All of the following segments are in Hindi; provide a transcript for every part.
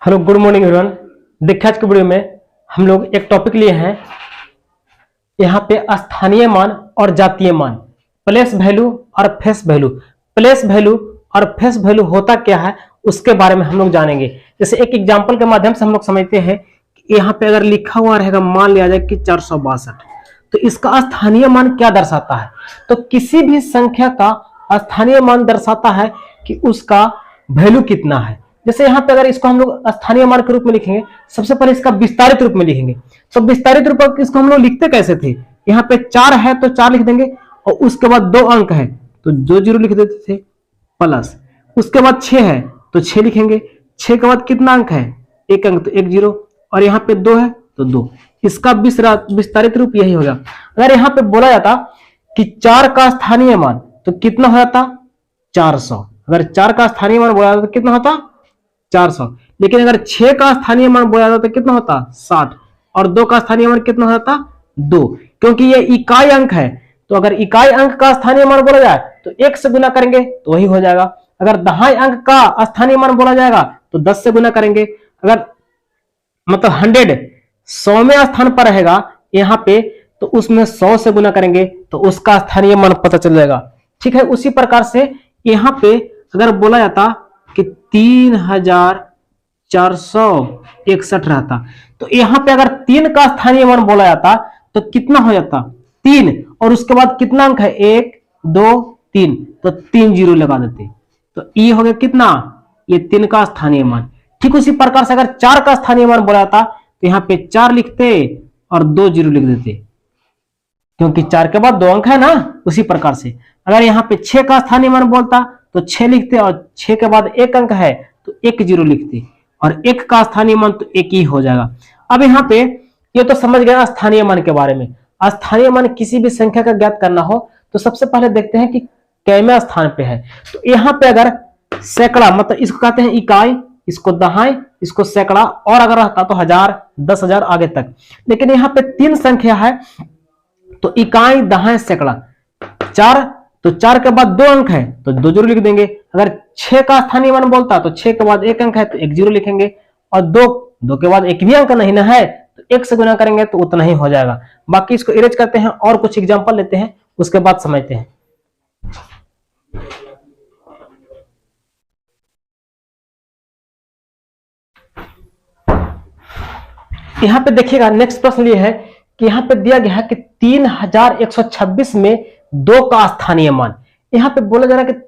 Hello good morning everyone. देखिए आज के वीडियो में हम लोग एक टॉपिक लिए हैं। यहाँ पे स्थानीय मान और जातीय मान, प्लेस वैल्यू और फेस वैल्यू। प्लेस वैल्यू और फेस वैल्यू होता क्या है उसके बारे में हम लोग जानेंगे। जैसे एक एग्जांपल के माध्यम से हम लोग समझते हैं कि यहाँ पे अगर लिखा हुआ रहेगा, मान लिया जाए कि 462, तो इसका स्थानीय मान क्या दर्शाता है। तो किसी भी संख्या का स्थानीय मान दर्शाता है कि उसका वैल्यू कितना है। जैसे यहाँ पे अगर इसको हम लोग स्थानीय मान के रूप में लिखेंगे, सबसे पहले इसका विस्तारित रूप में लिखेंगे। तो विस्तारित रूप में इसको हम लोग लिखते कैसे थे, यहाँ पे 4 है तो 4 लिख देंगे, और उसके बाद 2 अंक है तो 2 जीरो लिख देते थे, प्लस उसके बाद 6 है तो 6 लिखेंगे, 6 के बाद कितना अंक है, 1 अंक तो 1 जीरो, और यहाँ पे 2 है तो 2। इसका विस्तारित रूप यही होगा। अगर यहाँ पे बोला जाता कि 4 का स्थानीय मान तो कितना हो जाता, 400। अगर 4 का स्थानीय मान बोला जाता तो कितना होता, 400। लेकिन अगर 6 का स्थानीय मान बोला जाता तो कितना होता, 60, और 2 का स्थानीय मान कितना होता, 2। क्योंकि ये इकाई अंक है, तो अगर इकाई अंक का स्थानीय मान बोला जाए तो 1 से गुना करेंगे तो वही हो जाएगा। अगर दहाई अंक का स्थानीय मान बोला जाएगा तो 10 से गुना करेंगे। अगर मतलब 100वें स्थान पर रहेगा यहाँ पे, तो उसमें 100 से गुना करेंगे तो उसका स्थानीय मान पता चल जाएगा। ठीक है, उसी प्रकार से यहाँ पे अगर बोला जाता कि 3461 रहता, तो यहाँ पे अगर 3 का स्थानीय मान बोला जाता तो कितना हो जाता, 3, और उसके बाद कितना अंक है, 1 2 3, तो 3 जीरो लगा देते, तो ये हो गया कितना, ये 3 का स्थानीय मान। ठीक उसी प्रकार से अगर 4 का स्थानीय मान बोला जाता तो यहाँ पे 4 लिखते और 2 जीरो लिख देते, क्योंकि 4 के बाद 2 अंक है ना। उसी प्रकार से अगर यहाँ पे 6 का स्थानीय मान बोलता तो 6 लिखते, और 6 के बाद 1 अंक है तो 1 जीरो लिखते, और 1 का स्थानीय मान तो 1 ही हो जाएगा। अब यहाँ पे ये तो समझ गया स्थानीय मान के बारे में। स्थानीय मान किसी भी संख्या का ज्ञात करना हो तो सबसे पहले देखते हैं कि कैमे स्थान पे है। तो यहाँ पे अगर सैकड़ा, मतलब इसको कहते हैं इकाई, इसको दहाई, इसको सैकड़ा, और अगर रहता तो 1000 10,000 आगे तक। लेकिन यहाँ पे 3 संख्या है, तो इकाई दहाई सैकड़ा 4, तो 4 के बाद 2 अंक है तो 2 जीरो लिख देंगे। अगर 6 का स्थानीय मान बोलता तो 6 के बाद 1 अंक है तो 1 जीरो लिखेंगे, और 2 के बाद एक भी अंक नहीं ना है तो 1 से गुना करेंगे तो उतना ही हो जाएगा। बाकी इसको इरेज करते हैं और कुछ एग्जांपल लेते हैं, उसके बाद समझते हैं। यहाँ पे देखिएगा, नेक्स्ट प्रश्न ये है कि यहाँ पे दिया गया है कि 3126 में 2 का स्थानीय मान। यहाँ पे बोला जा रहा है कि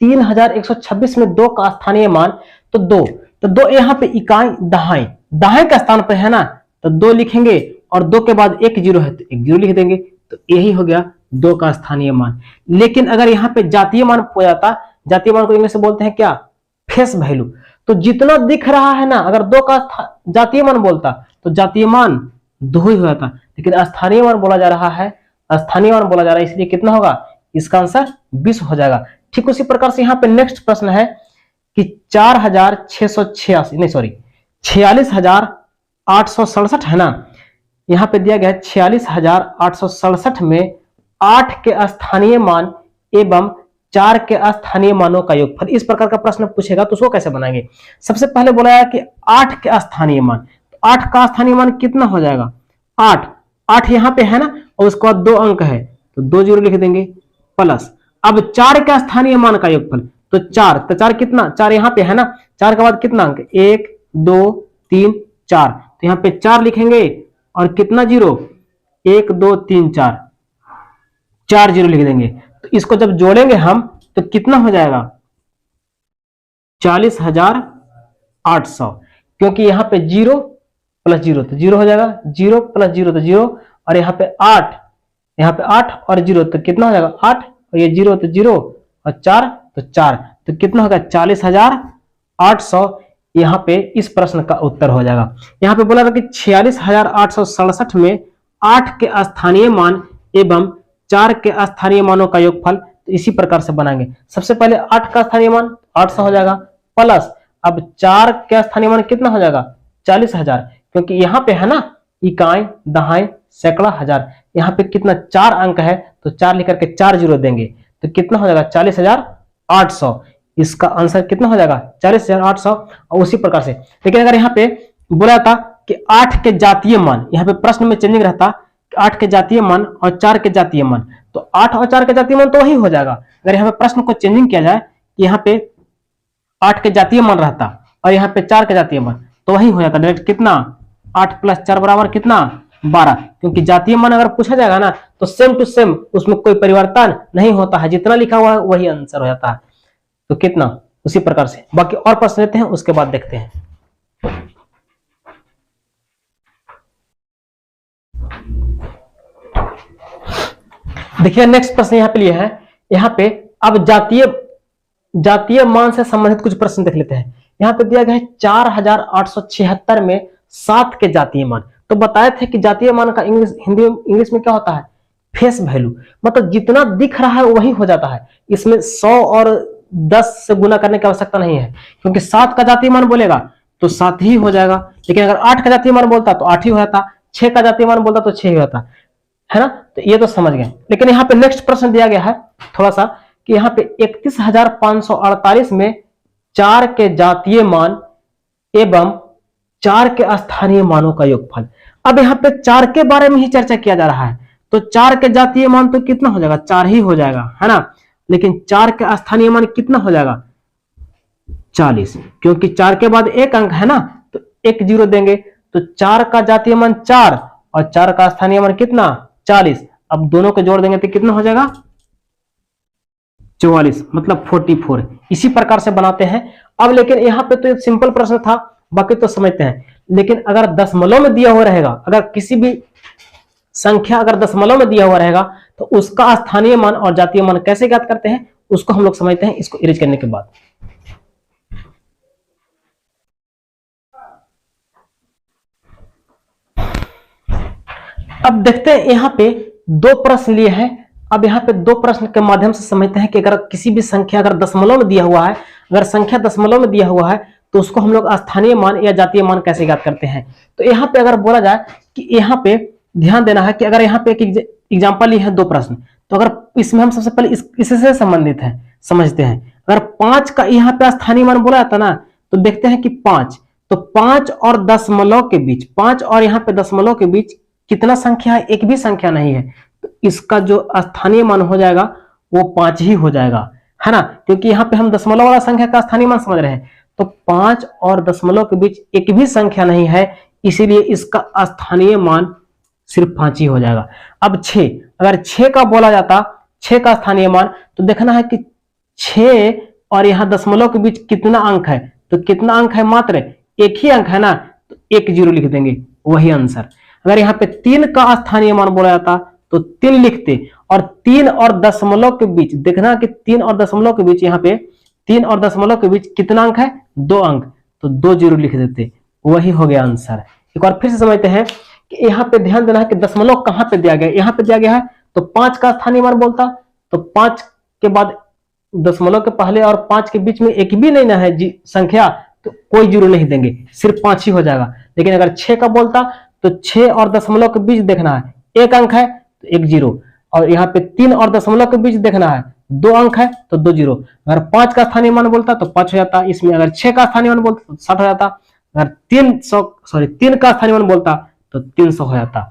3126 में 2 का स्थानीय मान, तो 2 यहाँ पे इकाई दहाई, दहाई का स्थान पे है ना, तो 2 लिखेंगे, और 2 के बाद 1 जीरो है तो 1 जीरो लिख देंगे, तो यही हो गया 2 का स्थानीय मान। लेकिन अगर यहाँ पे जातीय मान हो जाता, जातीय मान को इंग्लिश में बोलते हैं क्या, फेस वैल्यू। तो जितना दिख रहा है ना, अगर 2 का जातीय मान बोलता तो जातीय मान 2 ही हो जाता, लेकिन स्थानीय मान बोला जा रहा है, स्थानीय मान बोला जा रहा है, इसलिए कितना होगा, इसका आंसर 20 हो जाएगा। ठीक उसी प्रकार से यहाँ पे नेक्स्ट प्रश्न है कि 4686 नहीं सॉरी 46,867 है ना। यहाँ पे दिया गया है 46,867 में 8 के स्थानीय मान एवं 4 के स्थानीय मानों का योगफल। इस प्रकार का प्रश्न पूछेगा तो उसको कैसे बनाएंगे। सबसे पहले बोला है कि 8 के स्थानीय मान, 8 का स्थानीय मान कितना हो जाएगा, 8 यहाँ पे है ना, और उसके बाद 2 अंक है तो 2 जीरो लिख देंगे, प्लस अब 4 का स्थानीय मान का योगफल, तो 4, तो 4 कितना, 4 यहाँ पे है ना, 4 के बाद कितना अंक, 1 2 3 4, तो यहाँ पे 4 लिखेंगे, और कितना जीरो, 1 2 3 4, 4 जीरो लिख देंगे। तो इसको जब जोड़ेंगे हम तो कितना हो जाएगा, 40,800, क्योंकि यहाँ पे 0 प्लस 0 तो 0 हो जाएगा, 0 प्लस 0 तो 0, और यहाँ पे 8 और 0 तो कितना हो जाएगा 8, और ये 0 तो 0, और 4 तो 4, तो कितना होगा 40,800। यहाँ पे इस प्रश्न का उत्तर हो जाएगा। यहाँ पे बोला था कि 46,867 में 8 के स्थानीय मान एवं 4 के स्थानीय मानों का योगफल, तो इसी प्रकार से बनाएंगे। सबसे पहले 8 का स्थानीय मान 800 हो जाएगा, प्लस अब 4 के स्थानीय मान कितना हो जाएगा 40,000, क्योंकि यहाँ पे है ना इकाई दहाई सैकड़ा हजार, यहाँ पे कितना 4 अंक है तो 4 लिख करके 4 जीरो देंगे, तो कितना हो जाएगा 40,800। इसका आंसर कितना हो जाएगा 40,800। और उसी प्रकार से लेकिन अगर यहाँ पे बोला था कि 8 के जातीय मान, यहाँ पे प्रश्न में चेंजिंग रहता 8 के जातीय मान और 4 के जातीय मान, तो 8 और 4 के जातीय मान तो वही हो जाएगा। अगर यहाँ पे प्रश्न को चेंजिंग किया जाए, यहाँ पे 8 के जातीय मान रहता और यहाँ पे 4 के जातीय मान, तो वही हो जाता डायरेक्ट कितना 8 + 4 बराबर कितना 12। क्योंकि जातीय मान अगर पूछा जाएगा ना तो सेम टू सेम उसमें कोई परिवर्तन नहीं होता है, जितना लिखा हुआ है वही आंसर हो जाता है। तो कितना उसी प्रकार से बाकी और प्रश्न लेते हैं, उसके बाद देखते हैं। देखिए नेक्स्ट प्रश्न यहाँ पे लिया है, यहाँ पे अब जातीय मान से संबंधित कुछ प्रश्न देख लेते हैं। यहाँ पे दिया गया है 4876 में 7 के जातीय मान। तो बताए थे कि जातीय मान का इंग्लिश में क्या होता है फेस वैल्यू, मतलब जितना दिख रहा है वही हो जाता है। इसमें 100 और 10 से गुना करने की आवश्यकता नहीं है, क्योंकि 7 का जातीय मान बोलेगा तो 7 ही हो जाएगा। लेकिन अगर 8 का जातीय मान बोलता तो 8 ही हो जाता, 6 का जातीय मान बोलता तो 6 ही होता है ना। तो ये तो समझ गए। लेकिन यहाँ पे नेक्स्ट प्रश्न दिया गया है थोड़ा सा कि यहाँ पे 31,548 में 4 के जातीय मान एवं 4 के स्थानीय मानों का योगफल। अब यहाँ पे 4 के बारे में ही चर्चा किया जा रहा है, तो 4 के जातीय मान तो कितना हो जाएगा 4 ही हो जाएगा, है ना। लेकिन 4 के स्थानीय मान कितना हो जाएगा 40, क्योंकि 4 के बाद एक अंक है ना, तो एक 0 देंगे। तो 4 का जातीय मान 4 और 4 का स्थानीय मान कितना 40। अब दोनों को जोड़ देंगे तो कितना हो जाएगा 44, मतलब 44। इसी प्रकार से बनाते हैं। अब लेकिन यहाँ पे तो एक सिंपल प्रश्न था, बाकी तो समझते हैं। लेकिन अगर दशमलव में दिया हुआ रहेगा, अगर किसी भी संख्या अगर दशमलव में दिया हुआ रहेगा तो उसका स्थानीय मान और जातीय मान कैसे ज्ञात करते हैं उसको हम लोग समझते हैं, इसको इरेज करने के बाद। अब देखते हैं यहाँ पे 2 प्रश्न लिए हैं। अब यहाँ पे 2 प्रश्न के माध्यम से समझते हैं कि अगर किसी भी संख्या अगर दशमलव में दिया हुआ है, अगर संख्या दशमलव में दिया हुआ है तो उसको हम लोग स्थानीय मान या जातीय मान कैसे ज्ञात करते हैं। तो यहाँ पे अगर बोला जाए कि यहाँ पे ध्यान देना है कि अगर यहाँ पे एक एग्जाम्पल लिए है 2 प्रश्न, तो अगर इसमें हम सबसे पहले इससे संबंधित है समझते हैं। अगर 5 का यहाँ पे स्थानीय मान बोला जाता ना, तो देखते हैं कि 5, तो 5 और दशमलव के बीच, 5 और यहाँ पे दशमलव के बीच कितना संख्या है, एक भी संख्या नहीं है। तो इसका जो स्थानीय मान हो जाएगा वो 5 ही हो जाएगा, है ना, क्योंकि यहाँ पे हम दशमलव वाला संख्या का स्थानीय मान समझ रहे हैं। तो 5 और दशमलव के बीच एक भी संख्या नहीं है, इसीलिए इसका स्थानीय मान सिर्फ 5 ही हो जाएगा। अब 6, अगर 6 का बोला जाता 6 का स्थानीय मान, तो देखना है कि 6 और यहाँ दशमलव के बीच कितना अंक है, तो कितना अंक है मात्र एक ही अंक है ना, तो 1 0 लिख देंगे, वही आंसर। अगर यहाँ पे 3 का स्थानीय मान बोला जाता तो 3 लिखते, और 3 और दशमलव के बीच देखना कि 3 और दशमलव के बीच यहाँ पे 3 और दशमलव के बीच कितना अंक है 2 अंक, तो 2 0 लिख देते, वही हो गया आंसर। एक बार फिर से समझते हैं कि यहाँ पे ध्यान देना है कि दशमलव कहाँ पे दिया गया, यहाँ पे दिया गया है तो 5 का स्थानीय मान बोलता, तो 5 के बाद दशमलव के पहले और 5 के बीच में एक भी नहीं ना है संख्या, तो कोई 0 नहीं देंगे, सिर्फ 5 ही हो जाएगा। लेकिन अगर 6 का बोलता तो 6 और दशमलव के बीच देखना है एक अंक है तो 1 0, और यहाँ पे 3 और दशमलव के बीच देखना है 2 अंक है तो 2 0। अगर 5 का स्थानीय मान बोलता तो 5 हो जाता इसमें, अगर 6 का स्थानीय मान बोलता तो 60 हो जाता, अगर 3 का स्थानीय मान बोलता तो 300 हो जाता।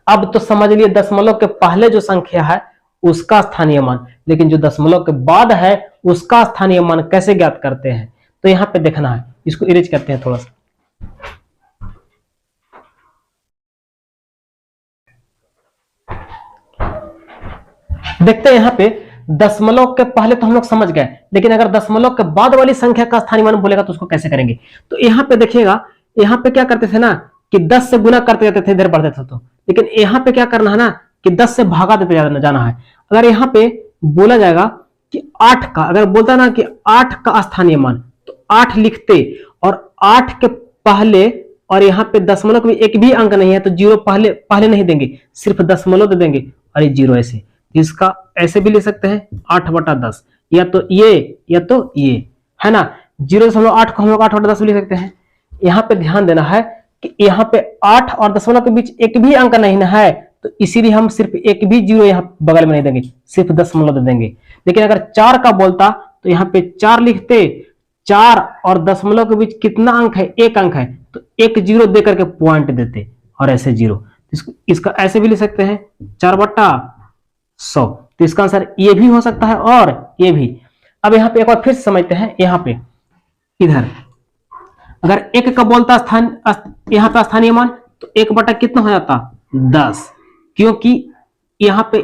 अब तो समझ लिए दशमलव के पहले जो संख्या है उसका स्थानीय मान, लेकिन जो दशमलव के बाद है उसका स्थानीय मान कैसे ज्ञात करते हैं, तो यहाँ पे देखना है, इसको इरेज करते हैं थोड़ा सा। देखते हैं यहाँ पे दशमलव के पहले तो हम लोग समझ गए, लेकिन अगर दशमलव के बाद वाली संख्या का स्थानीय मान बोलेगा तो उसको कैसे करेंगे। तो यहाँ पे देखिएगा, यहाँ पे क्या करते थे ना कि 10 से गुना करते जाते थे, इधर बढ़ते थे तो, लेकिन यहाँ पे क्या करना है ना कि 10 से भागा देते जाना है। अगर यहाँ पे बोला जाएगा कि 8 का, अगर बोलता ना कि 8 का स्थानीय मान, तो 8 लिखते, और 8 के पहले और यहाँ पे दशमलव में एक भी अंक नहीं है तो 0 पहले नहीं देंगे, सिर्फ दशमलव दे देंगे और ये 0 ऐसे। इसका ऐसे भी ले सकते हैं 8/10, या तो ये है ना। 0.8 को हम लोग 8/10 भी लिख सकते हैं। यहाँ पे ध्यान देना है कि यहाँ पे 8 और दशमलव के बीच एक भी अंक नहीं है, तो इसीलिए हम सिर्फ एक भी 0 यहाँ बगल में नहीं देंगे, सिर्फ दशमलव दे देंगे। लेकिन अगर 4 का बोलता तो यहाँ पे 4 लिखते, 4 और दशमलव के बीच कितना अंक है, एक अंक है, तो एक जीरो दे करके पॉइंट देते और ऐसे जीरो। इसका ऐसे भी लिख सकते हैं 4/100। तो इसका आंसर ये भी हो सकता है और ये भी। अब यहाँ पे एक बार फिर से समझते हैं। यहाँ पे इधर अगर एक का बोलता स्थान, यहाँ पे स्थानीय मान, तो 1 कितना हो जाता 10, क्योंकि यहाँ पे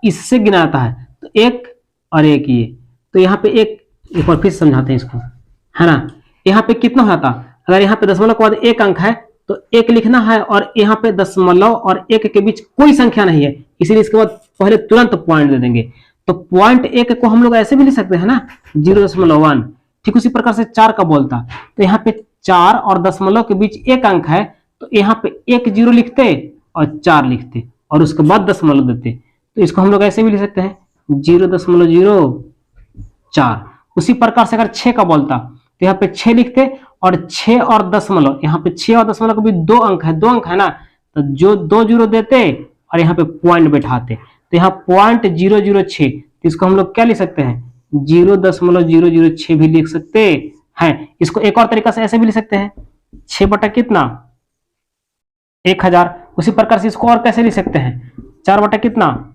इससे गिना जाता है, तो 1 और 1 ये, तो यहाँ पे एक बार फिर समझाते हैं इसको, है ना। यहाँ पे कितना हो जाता, अगर यहाँ पे दशमलव के बाद एक अंक है तो 1 लिखना है, और यहाँ पे दशमलव और 1 के बीच कोई संख्या नहीं है, इसीलिए इसके बाद पहले तुरंत पॉइंट दे देंगे। तो पॉइंट 1 को हम लोग ऐसे भी लिख सकते हैं ना, 0.1। ठीक उसी प्रकार से 4 का बोलता, तो यहाँ पे 4 और दशमलव के बीच एक अंक है, तो यहाँ पे 1 जीरो लिखते और 4 लिखते और उसके बाद दशमलव देते। तो इसको हम लोग ऐसे भी लिख सकते हैं 0.04। उसी प्रकार से अगर 6 का बोलता, तो यहाँ पे 6 लिखते और 6 और दशमलव, यहाँ पे 6 और दशमलव के बीच दो अंक है ना, तो जो 2 जीरो देते और यहाँ पे पॉइंट बैठाते, तो यहाँ .006, तो इसको हम लोग क्या लिख सकते हैं 0.006 भी लिख सकते हैं। इसको एक और तरीका से ऐसे भी लिख सकते हैं 6 बटा कितना 1000। उसी प्रकार से इसको और कैसे लिख सकते हैं 4 बटा कितना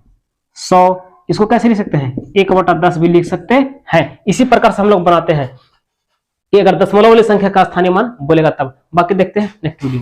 100। इसको कैसे लिख सकते हैं 1/10 भी लिख सकते हैं। इसी प्रकार से हम लोग बनाते हैं कि अगर दशमलव वाली संख्या का स्थानीय मान बोलेगा तब। बाकी देखते हैं नेक्स्ट वीडियो।